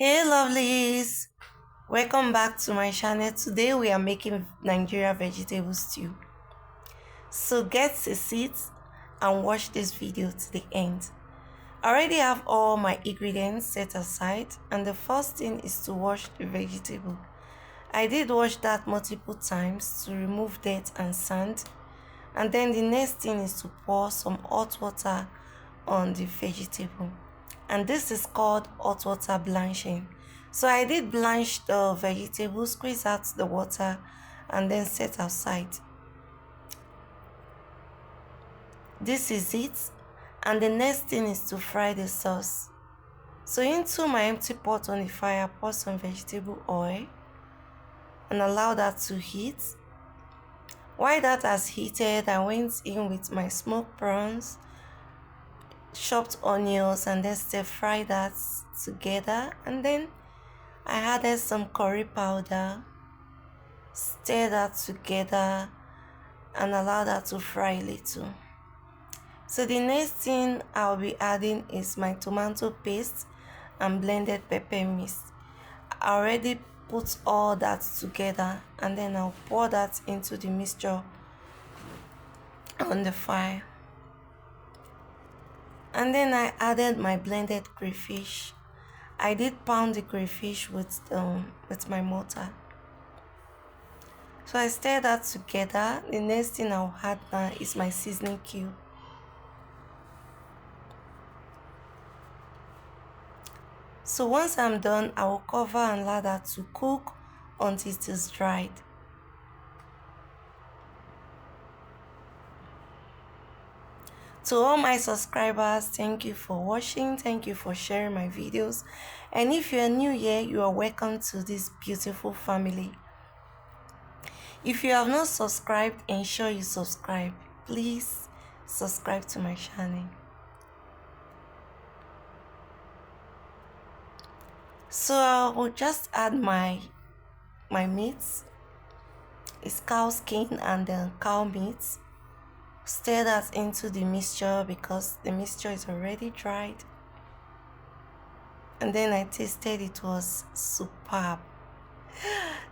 Hey lovelies, welcome back to my channel. Today we are making Nigeria vegetable stew. So get a seat and watch this video to the end. I already have all my ingredients set aside, and the first thing is to wash the vegetable. I did wash that multiple times to remove dirt and sand, and then the next thing is to pour some hot water on the vegetable, and this is called hot water blanching. So I did blanch the vegetable, squeeze out the water, and then set aside. This is it, and the next thing is to fry the sauce. So into my empty pot on the fire, pour some vegetable oil and allow that to heat. While that has heated, I went in with my smoked prawns, chopped onions, and then stir fry that together, and then I added some curry powder, stir that together, and allow that to fry a little. So the next thing I'll be adding is my tomato paste and blended pepper mix. I already put all that together, and then I'll pour that into the mixture on the fire. And then I added my blended crayfish. I did pound the crayfish with my mortar. So I stir that together. The next thing I'll add now is my seasoning cube. So once I'm done, I will cover and allow that to cook until it is dried. To all my subscribers, thank you for watching, thank you for sharing my videos, and if you are new here, you are welcome to this beautiful family. If you have not subscribed, ensure you subscribe. Please subscribe to my channel. So I will just add my meat. It's cow skin and then cow meat. Stir that into the mixture because the mixture is already dried. And then I tasted it, was superb.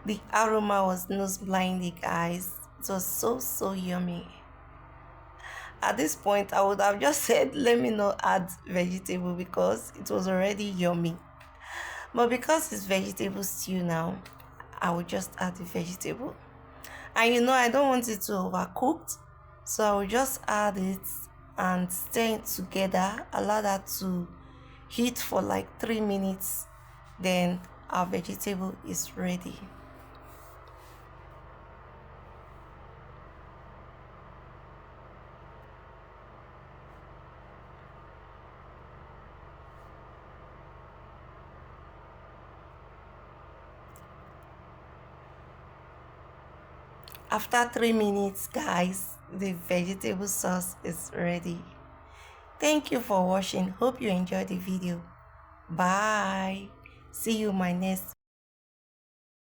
The aroma was nose blinding, guys. It was so yummy. At this point, I would have just said, let me not add vegetable because it was already yummy. But because it's vegetable stew now, I will just add the vegetable. And I don't want it to overcooked, so I will just add it and stir it together, allow that to heat for like 3 minutes. Then our vegetable is ready. After 3 minutes, guys, the vegetable sauce is ready. Thank you for watching. Hope you enjoyed the video. Bye. See you in my next